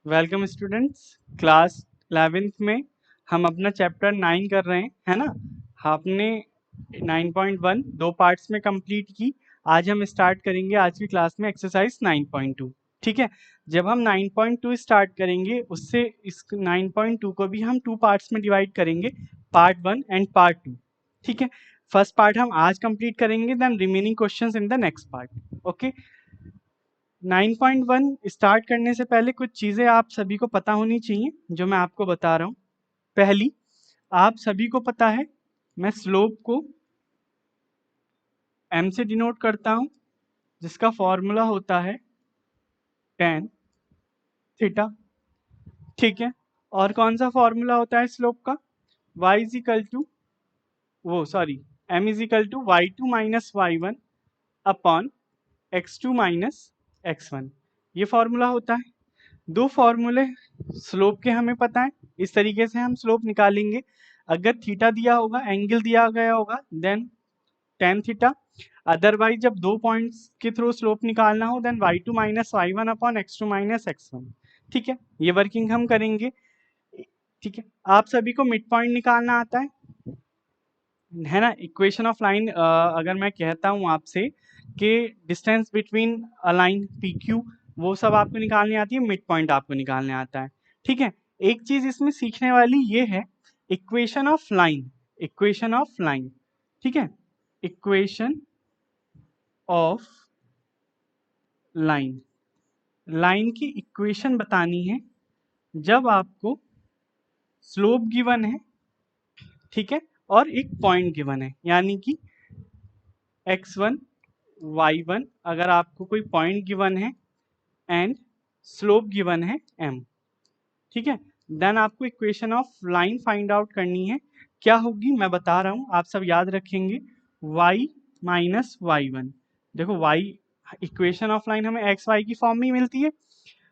Welcome students. Class 11th में हम अपना चैप्टर 9 कर रहे हैं, है ना। आपने 9.1 दो पार्ट्स में कंप्लीट की। आज हम स्टार्ट करेंगे आज की क्लास में एक्सरसाइज 9.2। ठीक है, जब हम 9.2 स्टार्ट करेंगे उससे इस 9.2 को भी हम टू पार्ट्स में डिवाइड करेंगे, पार्ट 1 एंड पार्ट 2। ठीक है, फर्स्ट पार्ट हम आज कंप्लीट करेंगे, then remaining questions in the next part. Okay, 9.1 start करने से पहले कुछ चीज़ें आप सभी को पता होनी चाहिए जो मैं आपको बता रहा हूँ। पहली, आप सभी को पता है मैं स्लोप को m से डिनोट करता हूँ, जिसका फॉर्मूला होता है tan थीटा। ठीक है, और कौन सा फॉर्मूला होता है स्लोप का? y is equal to m is equal to y2 minus y1 upon x2 minus x1। ये फॉर्मूला होता है। दो फॉर्मूले स्लोप के हमें पता है, इस तरीके से हम स्लोप निकालेंगे। अगर थीटा दिया होगा, एंगल दिया गया होगा, देन tan थीटा। अदरवाइज जब दो पॉइंट्स के थ्रू स्लोप निकालना हो, then y2 minus y1 upon x2 minus x1। ठीक है, ये वर्किंग हम करेंगे। ठीक है, आप सभी को मिड पॉइंट निकालना आता है ना। इक्वेशन ऑफ लाइन, अगर मैं कहता हूँ आपसे कि distance between a line P Q, वो सब आपको निकालनी आती है, मिड पॉइंट आपको निकालने आता है। ठीक है, एक चीज इसमें सीखने वाली ये है, equation of line. Equation of line, ठीक है, इक्वेशन ऑफ लाइन। लाइन की इक्वेशन बतानी है जब आपको स्लोप गिवन है, ठीक है, और एक पॉइंट गिवन है, यानी कि x1 y1 अगर आपको कोई पॉइंट गिवन है एंड स्लोप गिवन है m। ठीक है, देन आपको equation of line find out करनी है। क्या होगी मैं बता रहा हूं, आप सब याद रखेंगे। y minus y1। देखो y, इक्वेशन ऑफ लाइन हमें एक्स वाई की फॉर्म में ही मिलती है।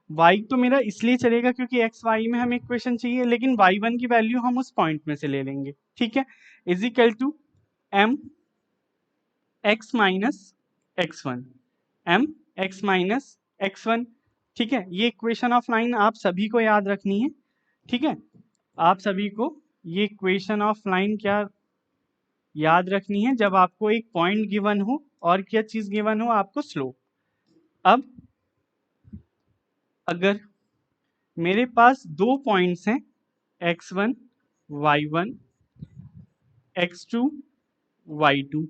y तो मेरा इसलिए चलेगा क्योंकि एक्स वाई में हमें इक्वेशन चाहिए, लेकिन y1 की वैल्यू हम उस पॉइंट में से ले लेंगे। ठीक है, is equal to m x minus x1, m x minus x1। ठीक है, ये इक्वेशन ऑफ लाइन आप सभी को याद रखनी है। ठीक है, आप सभी को ये इक्वेशन ऑफ लाइन क्या याद रखनी है, जब आपको एक पॉइंट गिवन हो और क्या चीज गिवन हो, आपको स्लोप। अब अगर मेरे पास दो पॉइंट्स हैं x1 y1 x2 y2,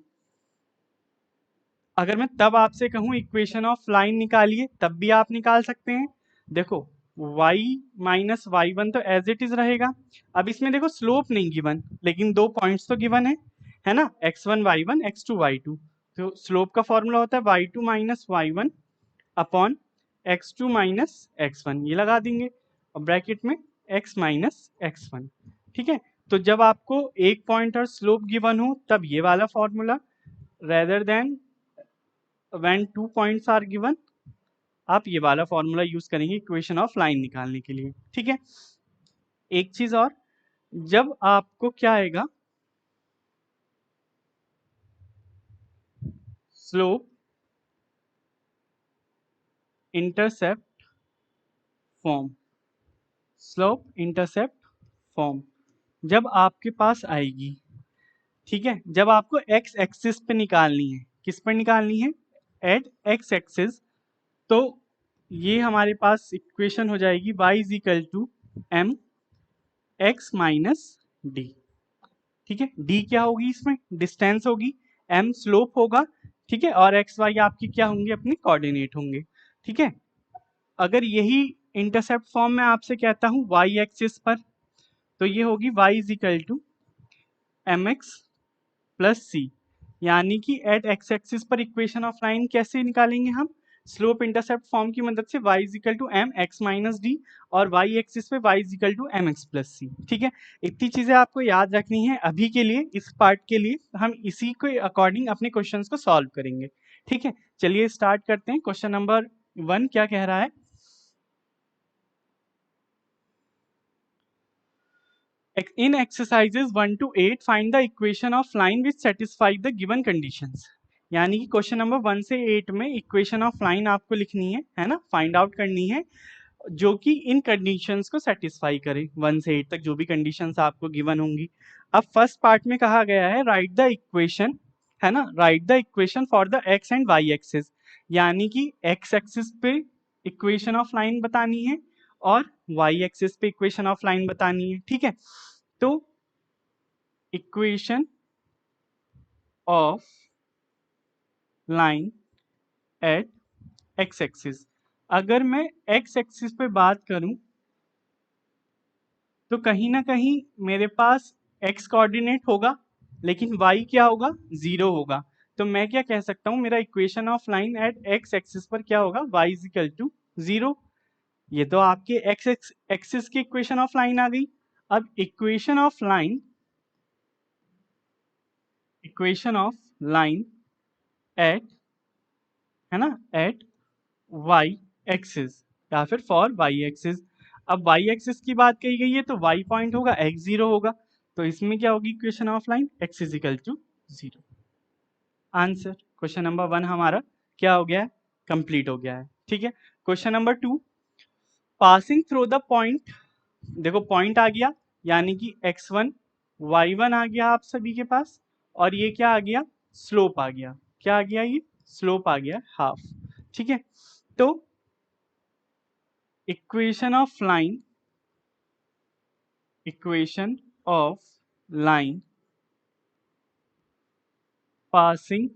अगर मैं तब आपसे कहूं इक्वेशन ऑफ लाइन निकालिए, तब भी आप निकाल सकते हैं। देखो y माइनस y1 तो एज इट इज रहेगा। अब इसमें देखो स्लोप नहीं गिवन, लेकिन दो पॉइंट्स तो गिवन है ना, x1 y1 x2 y2। तो स्लोप का फॉर्मूला होता है y2 minus y1 upon x2 minus x1, ये लगा देंगे और ब्रैकेट में x माइनस x1। ठीक है, तो जब आपको एक पॉइंट और स्लोप गिवन हो तब ये वाला formula, rather than when two points are given आप ये वाला फॉर्मूला यूज करेंगे इक्वेशन ऑफ लाइन निकालने के लिए। ठीक है, एक चीज और, जब आपको क्या आएगा, slope intercept form, slope intercept form जब आपके पास आएगी, ठीक है, जब आपको एक्स एक्सिस पे निकालनी है, किस पर निकालनी है, एट एक्स एक्सिस, तो ये हमारे पास इक्वेशन हो जाएगी y is equal to M X minus D. ठीक है, डी क्या होगी, इसमें डिस्टेंस होगी, एम स्लोप होगा, ठीक है, और एक्स वाई आपकी क्या होंगे, अपने कोऑर्डिनेट होंगे। ठीक है, अगर यही इंटरसेप्ट फॉर्म में आपसे कहता हूं वाई एक्सिस पर, तो ये होगी Y is equal to M X plus C, यानी कि एट एक्स एक्सिस पर इक्वेशन ऑफ लाइन कैसे निकालेंगे हम, स्लोप इंटरसेप्ट फॉर्म की मदद से, y is equal to M X minus D, और y एक्सिस पे y is equal to M X plus C. ठीक है, इतनी चीजें आपको याद रखनी है अभी के लिए, इस पार्ट के लिए हम इसी के अकॉर्डिंग अपने क्वेश्चंस को सॉल्व करेंगे। ठीक है, चलिए स्टार्ट करते हैं। क्वेश्चन नंबर 1 क्या कह रहा है, in exercises 1 to 8 find the equation of line which satisfy the given conditions। यानी कि क्वेश्चन नंबर 1 से 8 में इक्वेशन ऑफ लाइन आपको लिखनी है ना, फाइंड आउट करनी है। जो कि इन कंडीशंस को सेटिस्फाई करे, 1 से 8 तक जो भी कंडीशंस आपको गिवन होंगी। अब फर्स्ट पार्ट में कहा गया है राइट द इक्वेशन, है ना, right the equation for the X and Y axis, यानी कि एक्स एक्सिस पे इक्वेशन ऑफ लाइन बतानी है और वाई एक्सिस पे इक्वेशन ऑफ लाइन बतानी है। ठीक है, तो equation of line at X axis, अगर मैं एक्स एक्सिस पे बात करूं तो कहीं ना कहीं मेरे पास x कोऑर्डिनेट होगा, लेकिन y क्या होगा, 0 होगा। तो मैं क्या कह सकता हूँ, मेरा equation of line eight x axis पर क्या होगा, y इज इक्वल टू 0। ये तो आपके x एक्सिस की इक्वेशन ऑफ लाइन आ गई। अब इक्वेशन ऑफ लाइन एट, है ना, एट y एक्सिस या फिर फॉर y एक्सिस। अब y एक्सिस की बात कही गई है तो y पॉइंट होगा, x 0 होगा, तो इसमें क्या होगी equation of line, x is equal to 0। Answer question number 1 हमारा क्या हो गया है, कंप्लीट हो गया है। ठीक है, question number 2, passing through the point, देखो पॉइंट आ गया यानी कि x1 y1 आ गया आप सभी के पास, और ये क्या आ गया, स्लोप आ गया। क्या आ गया, ये स्लोप आ गया हाफ। ठीक है, तो equation of line passing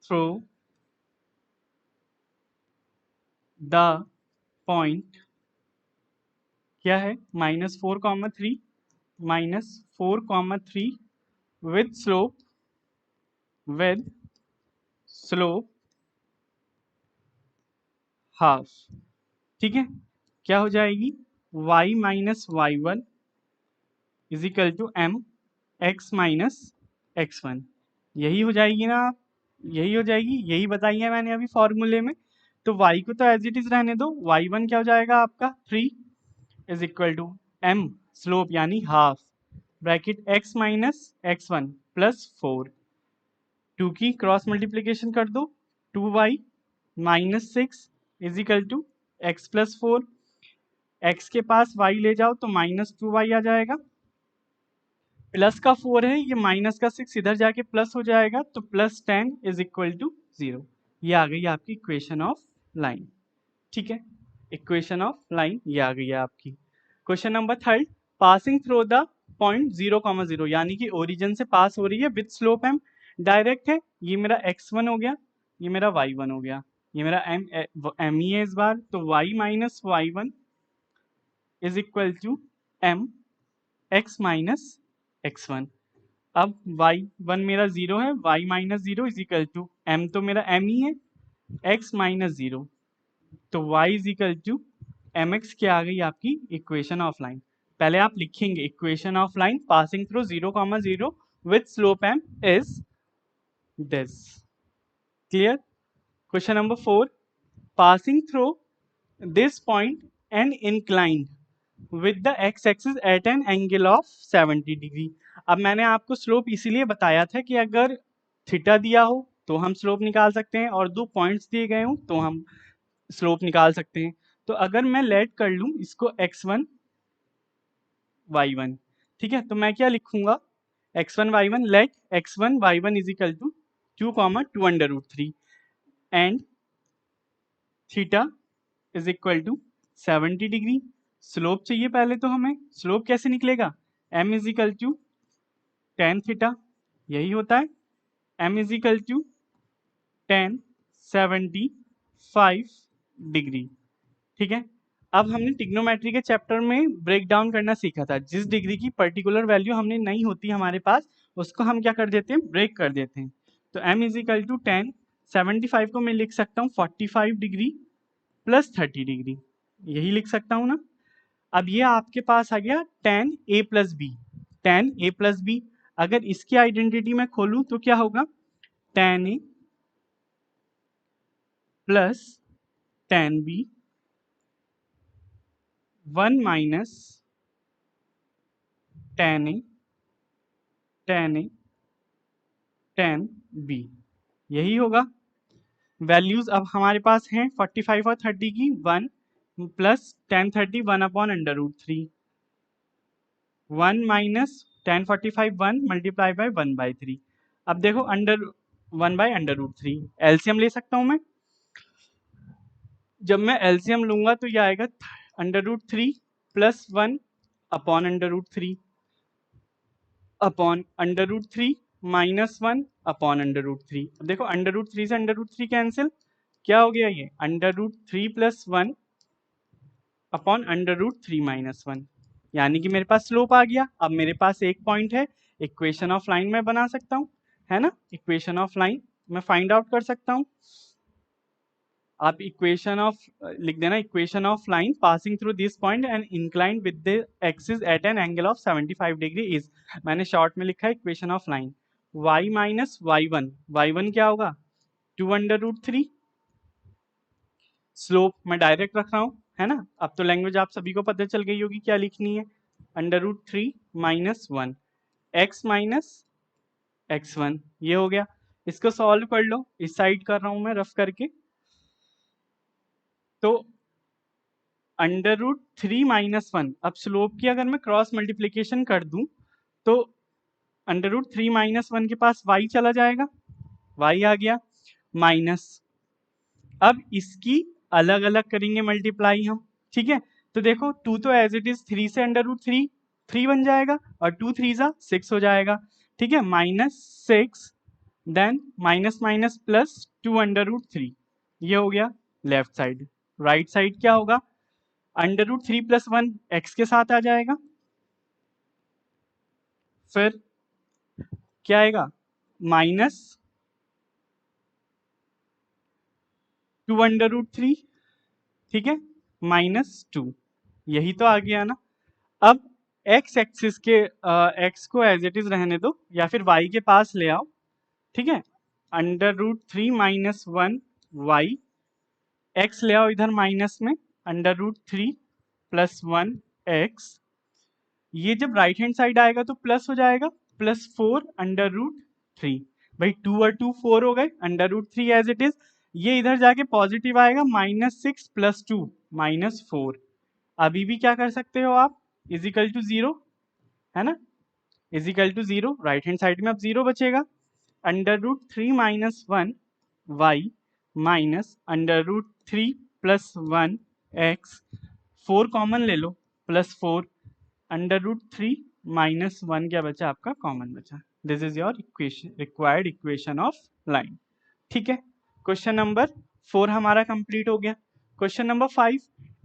through the point क्या है, -4, 3 with slope half। ठीक है, क्या हो जाएगी, y minus Y one is equal to M X minus X one, यही हो जाएगी ना, यही हो जाएगी, यही बताई है मैंने अभी फॉर्मूले में। तो y को तो एज इट इज रहने दो, y1 क्या हो जाएगा आपका 3 is equal to m slope यानी half, bracket x minus X one plus 4, 2 की क्रॉस मल्टीप्लीकेशन कर दो, 2y minus 6 is equal to X plus 4, x के पास y ले जाओ तो -2y आ जाएगा, प्लस का 4 है, ये माइनस का 6 इधर जाके प्लस हो जाएगा, तो +10 इज इक्वल टू 0। ये आ गई आपकी इक्वेशन ऑफ लाइन। ठीक है, इक्वेशन ऑफ लाइन ये आ गई है आपकी। Question number 3, passing through the point 0, 0 यानी कि ओरिजिन से पास हो रही है विथ स्लोप m, डायरेक्ट है, ये मेरा x1 हो गया, ये मेरा y1 हो गया, ये मेरा m ही है इस बार, तो y minus Y one is equal to m x minus X one. अब y1 मेरा 0 है, y minus 0 is equal to m, तो मेरा m ही है, x माइनस 0, तो y is equal to M X क्या आ गई आपकी इक्वेशन ऑफ लाइन। पहले आप लिखेंगे equation of line passing through 0, 0 with slope m is this. Clear. Question number 4, passing through this point and inclined with the x-axis at an angle of 70 degree. अब मैंने आपको स्लोप इसीलिए बताया था कि अगर थीटा दिया हो तो हम स्लोप निकाल सकते हैं, और दो पॉइंट्स दिए गए हो तो हम स्लोप निकाल सकते हैं। तो अगर मैं लेट कर लूं इसको x1 y1, ठीक है, तो मैं क्या लिखूंगा, x1 y1 let x1 y1 is equal to 2, 2 and theta is equal to 70 degree. Slope चाहिए पहले तो हमें, स्लोप कैसे निकलेगा, m is equal to tan theta, यही होता है, m is equal to 1075 degree. ठीक है, अब हमने टिग्नोमेट्री के चैप्टर में ब्रेक डाउन करना सीखा था, जिस डिग्री की पर्टिकुलर वैल्यू हमने नहीं होती हमारे पास उसको हम क्या कर देते हैं, ब्रेक कर देते हैं। तो m इज इक्वल टू 1075 को मैं लिख सकता हूँ 45 डिग्री प्लस 30 डिग्री, यही लिख सकता हूँ ना। अब ये आपके पास आ गया tan a plus B, tan a plus B, अगर इसकी आइडेंटिटी मैं खोलूं तो क्या होगा, tan a plus tan b 1 minus tan a tan a tan b, यही होगा। वैल्यूज अब हमारे पास हैं 45 और 30 की, 1 प्लस 10 30 1/√3, 1 माइनस 10 45 1 मल्टीप्लाई बाय 1/3। अब देखो अंडर 1/√3 एलसीएम ले सकता हूं मैं। जब मैं एलसीएम लूंगा तो ये आएगा √3 plus 1 upon √3 upon √3 minus 1 upon √3। अब देखो √3 से √3 कैंसिल, क्या हो गया ये √3 प्लस 1 अपॉन √3 माइनस 1, यानी कि मेरे पास स्लोप आ गया। अब मेरे पास एक पॉइंट है, इक्वेशन ऑफ लाइन में बना सकता हूँ, है ना। इक्वेशन ऑफ लाइन मैं फाइंड आउट कर सकता हूँ। आप इक्वेशन ऑफ लिख देना, equation of line passing through this point and inclined with the axis at an angle of 75 degree is, मैंने शॉर्ट में लिखा है equation of line. y minus y1 क्या होगा 2/√3, स्लोप मैं डायरेक्ट रख रहा हूँ, है ना। अब तो लैंग्वेज आप सभी को पता चल गई होगी क्या लिखनी है, √3 माइनस 1 x माइनस x1, ये हो गया। इसको सॉल्व कर लो, इस साइड कर रहा हूं मैं रफ करके। तो √3 माइनस 1, अब स्लोप की अगर मैं क्रॉस मल्टीप्लीकेशन कर दूं तो √3 माइनस 1 के पास y चला जाएगा, y आ गया, माइनस, अब इसकी अलग अलग करेंगे मल्टीप्लाई हम, ठीक है। तो देखो 2 तो एज इट इज 3 से √3 3 बन जाएगा और 2 3 जा 6 हो जाएगा, ठीक है, -6 देन माइनस माइनस प्लस 2/√3, ये हो गया लेफ्ट साइड। राइट साइड क्या होगा √3 प्लस 1 x के साथ आ जाएगा, फिर क्या आएगा माइनस 2/√3, ठीक है, -2, यही तो आ गया ना। अब x एक्सिस के x को एज इट इज रहने दो या फिर y के पास ले आओ, ठीक है, √3 माइनस 1 y, x ले आओ इधर माइनस में, √3 प्लस 1 x, ये जब राइट हैंड साइड आएगा तो प्लस हो जाएगा, +4/√3, भाई 2 और 2 4 हो गए, √3 एज इट इज, ये इधर जाके पॉजिटिव आएगा, -6 प्लस 2 -4, अभी भी क्या कर सकते हो आप, इजिकल टू 0, है ना, is equal to 0, right hand side में अब 0 बचेगा, √3 minus 1 y minus √3 plus 1 x, 4 common ले लो, +4 √3 माइनस 1 क्या बचा आपका कॉमन बचा, this is your equation, required equation of line, ठीक है। क्वेश्चन नंबर 4 हमारा कंप्लीट हो गया। Question number 5,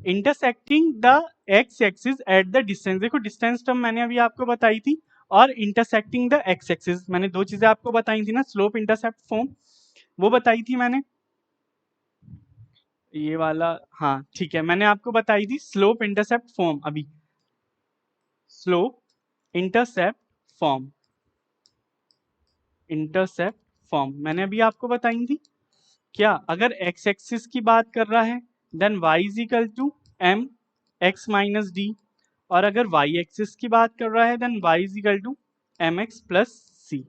intersecting the x axis at the distance, देखो डिस्टेंस टर्म मैंने अभी आपको बताई थी और इंटरसेक्टिंग द x एक्सिस मैंने दो चीजें आपको बताई थी ना, स्लोप इंटरसेप्ट फॉर्म वो बताई थी मैंने, ये वाला, हाँ ठीक है, मैंने आपको बताई थी स्लोप इंटरसेप्ट फॉर्म, अभी slope intercept form, intercept form मैंने अभी आपको बताई थी। क्या अगर x एक्सिस की बात कर रहा है then y is equal to m x minus D, और अगर y एक्सिस की बात कर रहा है then y is equal to mx plus C,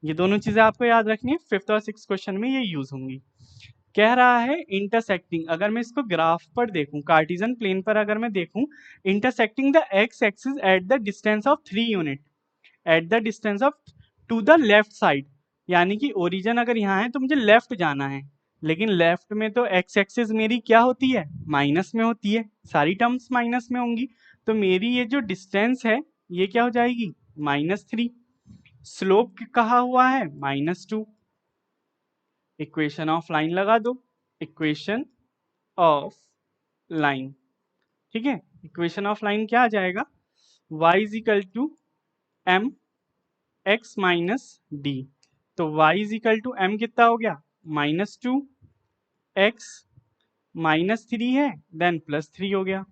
ये दोनों चीजें आपको याद रखनी है, 5th और 6th क्वेश्चन में ये यूज होंगी। कह रहा है इंटरसेक्टिंग, अगर मैं इसको ग्राफ पर देखूं, कार्टिजन प्लेन पर अगर मैं देखूं, intersecting the x axis at the distance of 3 unit at the distance of to the left side, यानी कि ओरिजिन अगर यहाँ है तो मुझे लेफ्ट जाना है, लेकिन लेफ्ट में तो x एक्सिस मेरी क्या होती है माइनस में होती है, सारी टर्म्स माइनस में होंगी, तो मेरी ये जो डिस्टेंस है ये क्या हो जाएगी -3, स्लोप कहा हुआ है -2, इक्वेशन ऑफ लाइन लगा दो, इक्वेशन ऑफ लाइन, ठीक है, इक्वेशन ऑफ लाइन क्या आ जाएगा y is equal to m x minus D, तो y is equal to m कितना हो गया -2, x -3 है देन +3 हो गया,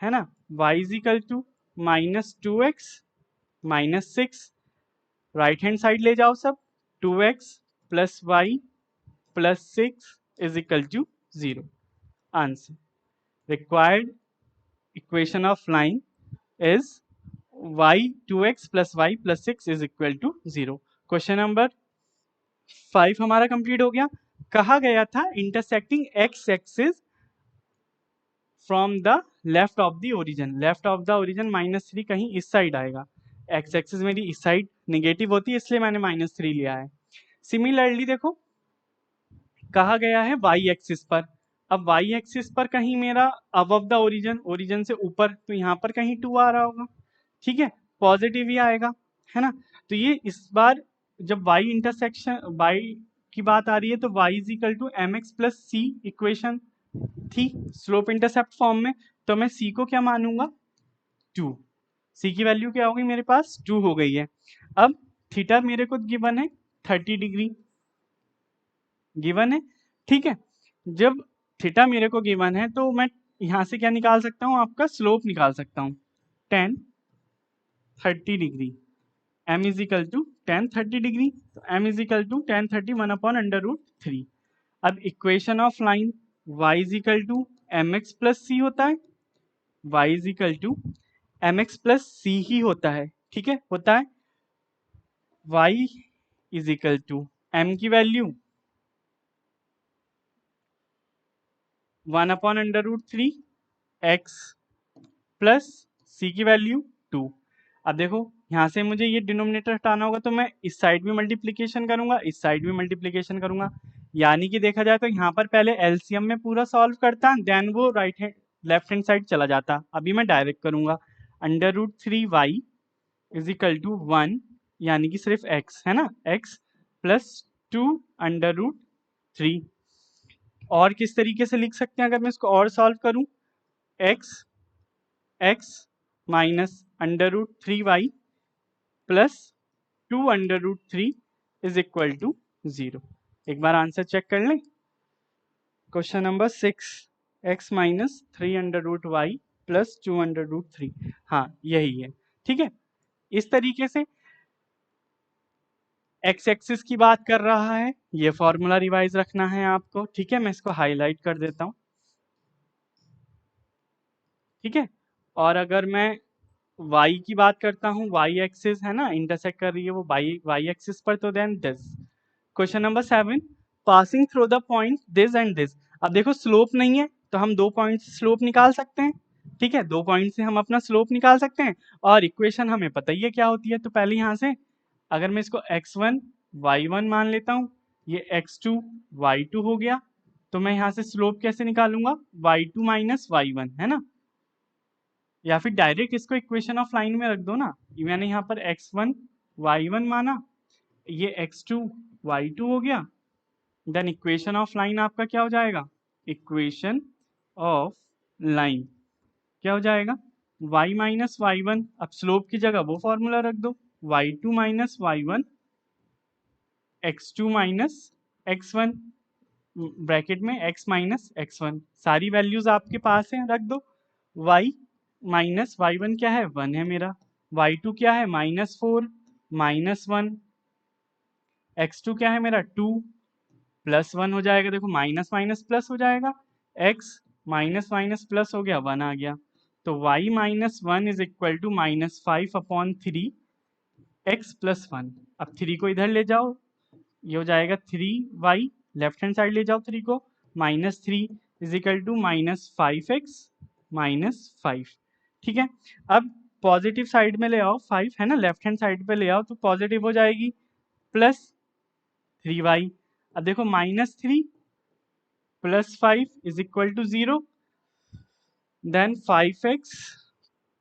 है ना, y is equal to -2x -6, right hand side ले जाओ सब, 2x plus Y plus 6 is equal to 0, answer, required equation of line is y 2x plus y plus 6 is equal to 0। Question number 5 हमारा complete हो गया। कहा गया था intersecting x axis from the left of the origin, left of the origin -3 कहीं इस side आएगा, x axis मेरी इस साइड नेगेटिव होती है इसलिए मैंने -3 लिया है। सिमिलरली देखो कहा गया है वाई एक्सिस पर, अब वाई एक्सिस पर कहीं मेरा अबव द ओरिजिन, ओरिजिन से ऊपर, तो यहाँ पर कहीं 2 आ रहा होगा, ठीक है, पॉजिटिव ही आएगा, है ना। तो ये इस बार जब वाई इंटरसेक्शन वाई की बात आ रही है तो y is equal to M X plus C equation थी स्लोप इंटरसेप्ट फॉर्म में, तो मैं c को क्या मानूंगा 2, c की वैल्यू क्या होगी मेरे पास 2 हो गई है। अब थीटा मेरे को गिवन है 30 डिग्री गिवन है, ठीक है। जब थीटा मेरे को गिवन है तो मैं यहाँ से क्या निकाल सकता हूँ, आपका स्लोप निकाल सकता हूँ, tan 30 degree m is equal to tan 30 degree, तो m is equal to tan 30 1/√3। अब equation of line y is equal to M X plus C होता है, y is equal to M X plus C ही होता है, ठीक है, होता है। y is equal to m की वैल्यू 1/√3 x प्लस सी की वैल्यू 2। अब देखो यहाँ से मुझे ये डिनोमिनेटर हटाना होगा तो मैं इस साइड भी मल्टीप्लिकेशन करूंगा, इस साइड भी मल्टीप्लिकेशन करूंगा, यानी कि देखा जाए तो यहाँ पर पहले एलसीएम में पूरा सॉल्व करता, देन वो right hand left hand side चला जाता। अभी मैं डायरेक्ट करूंगा, √3y इज इक्वल टू 1, यानी कि सिर्फ x है ना, x प्लस 2/√3। और किस तरीके से लिख सकते हैं अगर मैं इसको और सॉल्व करूं, x minus √3y plus 2/√3 is equal to 0। एक बार आंसर चेक कर लें, question number 6, x minus 3/√y plus 2/√3, हाँ यही है, ठीक है। इस तरीके से x एक्सिस की बात कर रहा है, ये फॉर्मूला रिवाइज रखना है आपको, ठीक है, मैं इसको हाईलाइट कर देता हूं, ठीक है। और अगर मैं y की बात करता हूँ, y एक्सिस है ना इंटरसेक्ट कर रही है वो y एक्सिस पर, तो then this. Question number 7, passing through the point this and this. अब देखो स्लोप नहीं है तो हम 2 पॉइंट से स्लोप निकाल सकते हैं, ठीक है, 2 पॉइंट से हम अपना स्लोप निकाल सकते हैं, और इक्वेशन हमें पता ही है क्या होती है। तो पहले यहाँ से अगर मैं इसको x1 y1 मान लेता हूँ, ये x2 y2 हो गया, तो मैं यहाँ से स्लोप कैसे निकालूंगा, y2 माइनस y1, है ना, या फिर डायरेक्ट इसको इक्वेशन ऑफ लाइन में रख दो ना, मैंने यहाँ पर x1 y1 माना, ये x2 y2 हो गया, देन इक्वेशन ऑफ लाइन आपका क्या हो जाएगा, इक्वेशन ऑफ लाइन क्या हो जाएगा, y माइनस y1, अब स्लोप की जगह वो फॉर्मूला रख दो, y2 minus y1 x2 minus x1 bracket में x माइनस x1, सारी वैल्यूज आपके पास हैं, रख दो। y माइनस y1 क्या है 1 है मेरा, y2 क्या है -4 -1, x2 क्या है मेरा 2 प्लस 1 हो जाएगा, देखो माइनस माइनस प्लस हो जाएगा, x माइनस माइनस प्लस हो गया 1 आ गया, तो y minus 1 is equal to -5/3 x plus 1। अब 3 को इधर ले जाओ, ये हो जाएगा 3y, लेफ्ट हैंड साइड ले जाओ 3 को, -3 इज इक्वल टू -5x -5, ठीक है। अब पॉजिटिव साइड में ले आओ 5 है ना, लेफ्ट हैंड साइड पे ले आओ तो पॉजिटिव हो जाएगी, प्लस 3y। अब देखो -3 plus 5 is equal to 0, then 5x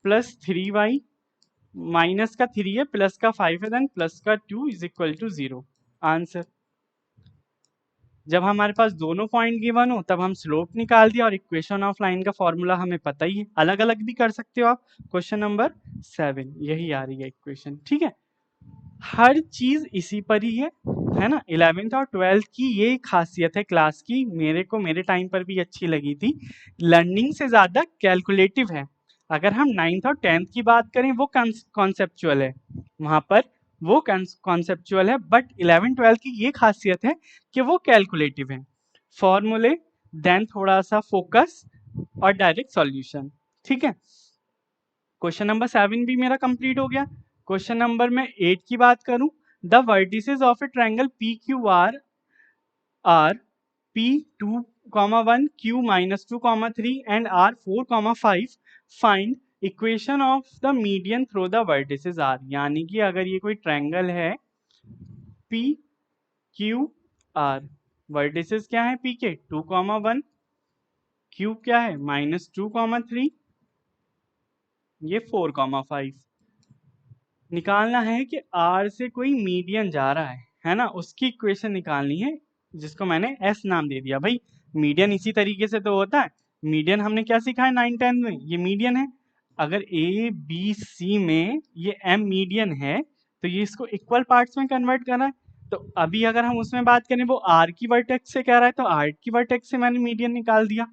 plus 3y, minus का 3 है प्लस का 5 है, देन प्लस का 2 इज इक्वल टू 0। आंसर, जब हमारे पास दोनों पॉइंट गिवन हो तब हम स्लोप निकाल दिया, और इक्वेशन ऑफ लाइन का फॉर्मूला हमें पता ही है, अलग अलग भी कर सकते हो आप। क्वेश्चन नंबर 7 यही आ रही है इक्वेशन, ठीक है, हर चीज इसी पर ही है ना। 11th और 12th की ये खासियत है क्लास की, मेरे को मेरे टाइम पर भी अच्छी लगी थी, लर्निंग से ज्यादा कैलकुलेटिव है। अगर हम 9th और 10th की बात करें वो कॉन्सेप्चुअल है, वहां पर वो कॉन्सेप्चुअल है, बट 11-12 की ये खासियत है कि वो कैलकुलेटिव है, फॉर्मूले देन थोड़ा सा फोकस और डायरेक्ट सॉल्यूशन, ठीक है। क्वेश्चन नंबर 7 भी मेरा कंप्लीट हो गया। क्वेश्चन नंबर में 8 की बात करूं, the vertices of A triangle P Q R P 2,1, Q -2,3 and R 4,5 find equation of the median through the vertices R। यानी कि अगर ये कोई ट्रायंगल है P Q R, वर्टिसेस क्या है P के 2,1, Q क्या है -2,3, ये 4,5। निकालना है कि R से कोई मीडियन जा रहा है ना, उसकी इक्वेशन निकालनी है, जिसको मैंने S नाम दे दिया। भाई मीडियन इसी तरीके से तो होता है, मीडियन हमने क्या सीखा है 9-10 में, ये मीडियन है। अगर A B C में ये M मीडियन है तो ये इसको इक्वल पार्ट्स में कन्वर्ट करना है। तो अभी अगर हम उसमें बात करें वो R की वर्टेक्स से कह रहा है तो R की वर्टेक्स से मैंने मीडियन निकाल दिया।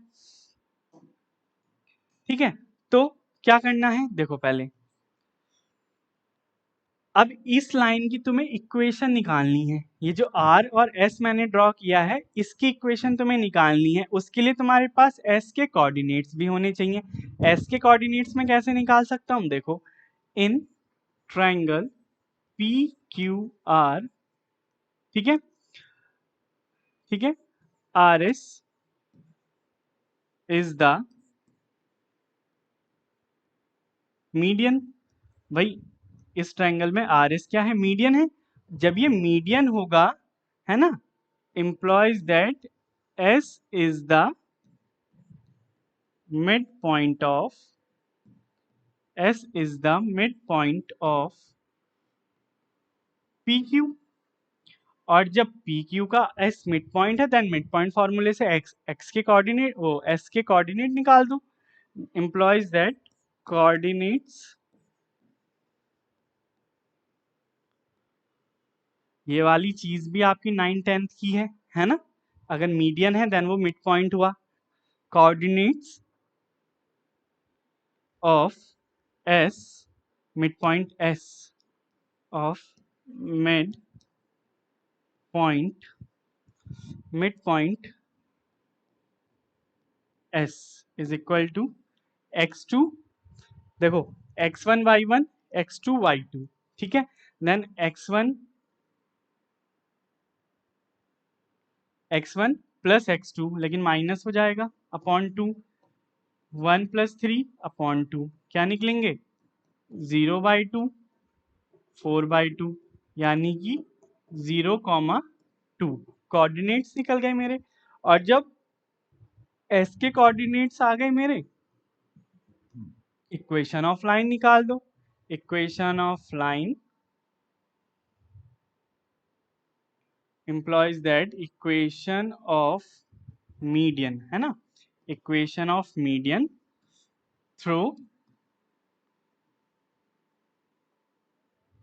ठीक है, तो क्या करना है देखो, पहले अब इस लाइन की तुम्हें इक्वेशन निकालनी है। ये जो R और S मैंने ड्रॉ किया है इसकी इक्वेशन तुम्हें निकालनी है। उसके लिए तुम्हारे पास S के कोऑर्डिनेट्स भी होने चाहिए। S के कोऑर्डिनेट्स में कैसे निकाल सकता हूँ, देखो इन ट्रायंगल PQR, ठीक है, ठीक है, RS इज द मीडियन। भाई इस ट्रायंगल में RS क्या है, मीडियन है। जब ये मीडियन होगा, है ना, implies that S is the midpoint of PQ। और जब PQ का S मिड पॉइंट है देन मिड पॉइंट फॉर्मूले से x के कोऑर्डिनेट वो S के कोऑर्डिनेट निकाल दो। implies that कोऑर्डिनेट्स, ये वाली चीज भी आपकी 9-10 की है ना। अगर मीडियन है देन वो मिड पॉइंट हुआ। Coordinates of S, mid point S of mid point S is equal to x2, देखो x1 y1 x2 y2, ठीक है, देन x1 प्लस x2, लेकिन माइनस हो जाएगा अपॉन 2, 1 + 3 अपॉन 2 क्या निकलेंगे 0/2, 4/2, यानी कि 0,2 कोऑर्डिनेट्स निकल गए मेरे। और जब S के कोऑर्डिनेट्स आ गए मेरे, इक्वेशन ऑफ लाइन निकाल दो। Equation of line implies that equation of median, है ना, equation of median through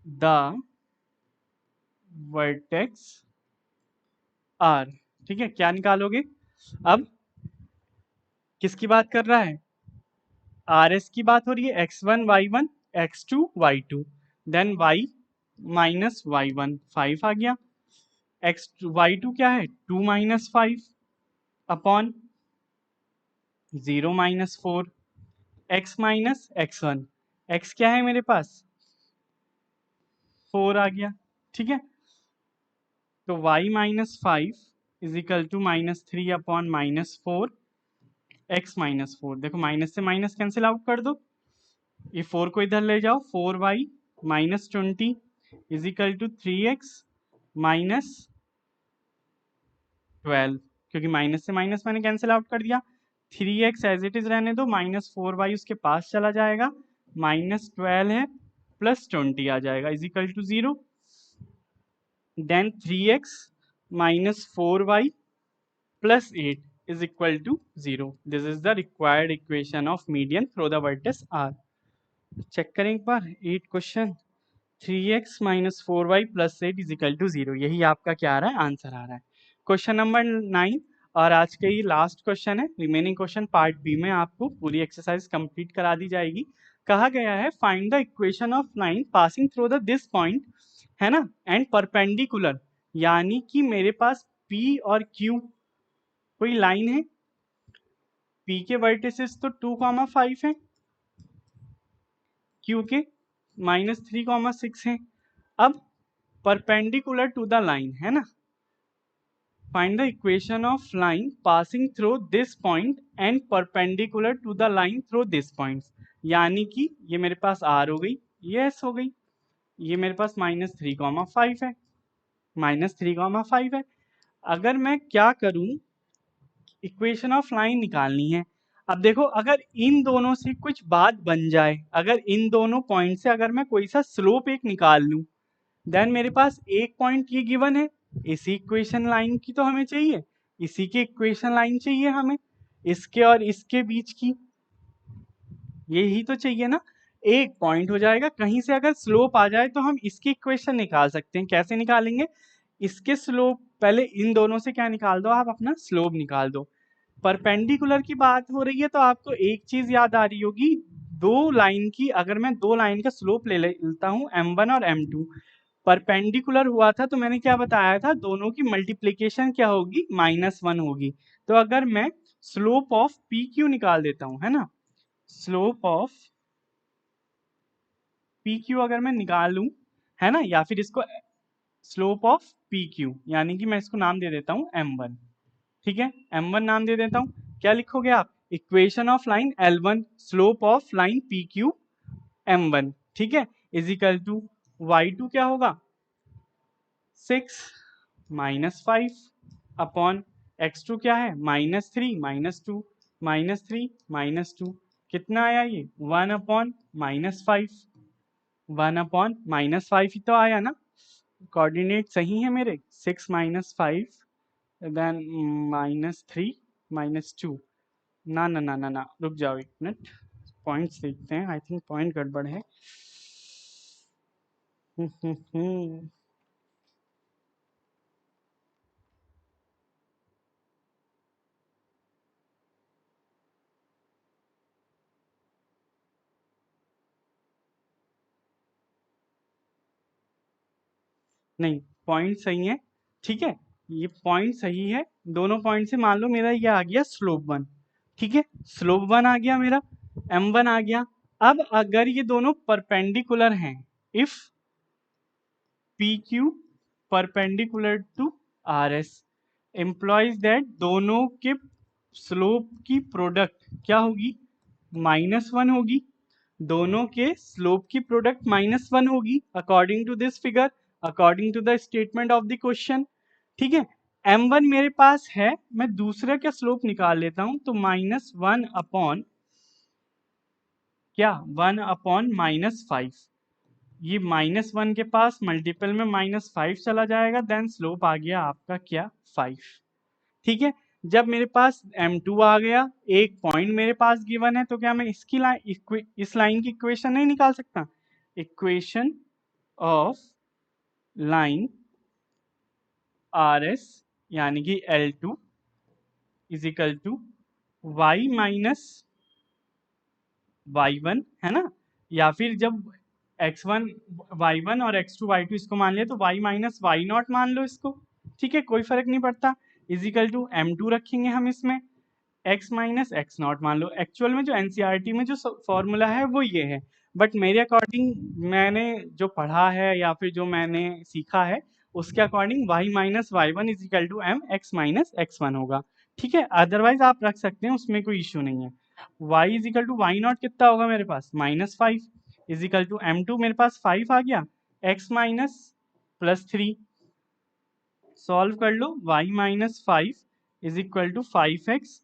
the vertex R। ठीक है, क्या निकालोगे, अब किसकी बात कर रहा है, RS की बात हो रही है, x1 y1 x2 y2, then y -y1 5 आ गया, y2 क्या है 2 - 5 अपॉन 0 - 4, x -x1, x क्या है मेरे पास 4 आ गया। ठीक है, तो y -5 is equal to -3 upon -4, x -4, देखो माइनस से माइनस कैंसिल आउट कर दो, ये 4 को इधर ले जाओ, 4y -20 is equal to 3x -12, क्योंकि माइनस से माइनस मैंने कैंसिल आउट कर दिया। 3x एज इट इज रहने दो, -4y उसके पास चला जाएगा, -12 है +20 आ जाएगा is equal to 0। then 3x -4y +8 is equal to 0. This is the required equation of median through the vertex R. Check करें एक बार 8 question, 3x -4y +8 is equal to 0, यही आपका क्या आ रहा है, आंसर आ रहा है। क्वेश्चन नंबर 9 और आज का ये लास्ट क्वेश्चन है। रिमेनिंग क्वेश्चन पार्ट बी में आपको पूरी एक्सरसाइज कंप्लीट करा दी जाएगी। कहा गया है find the equation of line passing through the this point, है ना, एंड परपेंडिकुलर, यानी कि मेरे पास P और Q कोई लाइन है, P के वर्टिसेस तो 2,5 है, Q के -3,6 है। अब परपेंडिकुलर टू द लाइन, है ना, find the equation of line passing through this point and perpendicular to the line through this point. यानी कि ये मेरे पास आर हो गई, ये एस हो गई, ये मेरे पास -3,5 है, -3,5 है। अगर मैं क्या करूं, इक्वेशन ऑफ लाइन निकालनी है। अब देखो, अगर इन दोनों से कुछ बात बन जाए, अगर इन दोनों पॉइंट से अगर मैं कोई सा स्लोप एक निकाल लूं, देन मेरे पास एक पॉइंट ये गिवन है, इसी इक्वेशन लाइन की तो हमें चाहिए, इसी की इक्वेशन लाइन चाहिए हमें, इसके और इसके बीच की, यही तो चाहिए ना। एक पॉइंट हो जाएगा, कहीं से अगर स्लोप आ जाए तो हम इसकी इक्वेशन निकाल सकते हैं। कैसे निकालेंगे? इसके स्लोप, पहले इन दोनों से क्या निकाल दो, आप अपना स्लोप निकाल दो। परपेंडिकुलर की बात हो रही है तो आपको एक चीज याद आ रही होगी, दो लाइन की, अगर मैं दो लाइन का स्लोप ले लेता हूँ m1 और m2, परपेंडिकुलर हुआ था तो मैंने क्या बताया था, दोनों की मल्टीप्लीकेशन क्या होगी, -1 होगी। तो अगर मैं स्लोप ऑफ पी क्यू निकाल देता हूँ, है ना, स्लोप ऑफ पी क्यू अगर मैं निकाल लूं, है ना, या फिर इसको स्लोप ऑफ पी क्यू, यानी कि मैं इसको नाम दे देता हूँ m1, ठीक है, m1 नाम दे देता हूँ। क्या लिखोगे आप, equation of line L1 slope of line P Q m1, ठीक है, इज इक्वल टू y2 क्या होगा, 6 -5 अपॉन x2 क्या है, -3 -2 -3 -2, कितना आया ये, 1 अपॉन -5, 1 अपॉन -5 ही तो आया ना, कोऑर्डिनेट सही है मेरे, 6 -5 देन -3 -2, ना ना ना ना ना, रुक जाओ एक मिनट, पॉइंट्स देखते हैं, आई थिंक पॉइंट गड़बड़ है। नहीं, पॉइंट सही है, ठीक है, ये पॉइंट सही है, दोनों पॉइंट से मान लो मेरा ये आ गया स्लोप 1, ठीक है, स्लोप 1 आ गया मेरा, m1 आ गया। अब अगर ये दोनों परपेंडिकुलर हैं, if PQ perpendicular to RS implies that दोनों के स्लोप की प्रोडक्ट क्या होगी, -1 होगी, दोनों के स्लोप की प्रोडक्ट -1 होगी, according to this figure, according to the statement of the question, ठीक है। m1 मेरे पास है, मैं दूसरे का स्लोप निकाल लेता हूं, तो -1 अपॉन क्या, 1 अपॉन -5, ये -1 के पास मल्टीपल में -5 चला जाएगा, देन स्लोप आ गया आपका क्या, 5, ठीक है। जब मेरे पास m2 आ गया, एक पॉइंट मेरे पास गिवन है, तो क्या मैं इसकी लाइन, इस लाइन की इक्वेशन नहीं निकाल सकता, इक्वेशन ऑफ लाइन RS यानी कि L2 is equal to y minus y1, है ना, या फिर जब x1 y1 और x2 y2 इसको मान लिया तो y माइनस y0 मान लो इसको, ठीक है, कोई फर्क नहीं पड़ता, इजिकल टू m2 रखेंगे हम इसमें, x माइनस एक्स नॉट मान लो। एक्चुअल में जो एनसीईआरटी में जो फॉर्मूला है वो ये है, बट मेरे अकॉर्डिंग मैंने जो पढ़ा है या फिर जो मैंने सीखा है उसके according y minus Y one is equal to M X minus X one होगा, ठीक है, अदरवाइज आप रख सकते हैं, उसमें कोई इश्यू नहीं है। y is equal to Y naught कितना होगा मेरे पास, -5 इज इक्वल टू m2 मेरे पास 5 आ गया, x माइनस +3, सॉल्व कर लो, y minus 5 is equal to 5x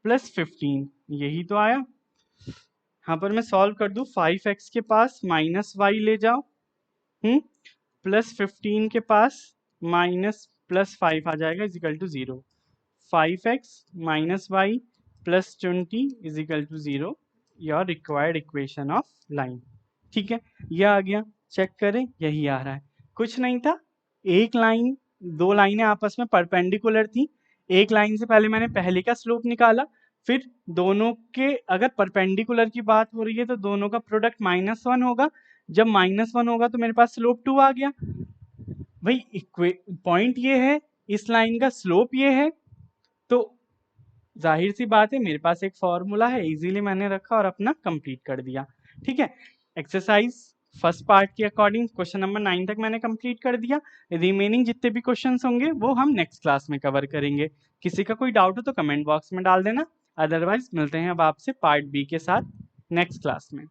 +15, यही तो आया। यहाँ पर मैं सॉल्व कर दूं, 5x के पास -y ले जाओ, +15 के पास -+5 आ जाएगा is equal to 0, 5x -y +20 is equal to 0, your required equation of line, ठीक है, यह आ गया, चेक करें, यही आ रहा है, कुछ नहीं था, एक लाइन, दो लाइनें आपस में परपेंडिकुलर थी, एक लाइन से पहले मैंने पहले का स्लोप निकाला, फिर दोनों के अगर परपेंडिकुलर की बात हो रही है तो दोनों का प्रोडक्ट -1 होगा, जब -1 होगा तो मेरे पास स्लोप 2 आ गया, भाई पॉइंट ये है, इस लाइन का स्लोप ये है, तो जाहिर सी बात है मेरे पास एक फॉर्मूला है, इजीली मैंने रखा और अपना कंप्लीट कर दिया, ठीक है। एक्सरसाइज फर्स्ट पार्ट के अकॉर्डिंग क्वेश्चन नंबर 9 तक मैंने कंप्लीट कर दिया। रिमेनिंग जितने भी क्वेश्चंस होंगे वो हम नेक्स्ट क्लास में कवर करेंगे। किसी का कोई डाउट हो तो कमेंट बॉक्स में डाल देना, अदरवाइज मिलते हैं अब आपसे पार्ट बी के साथ नेक्स्ट क्लास में।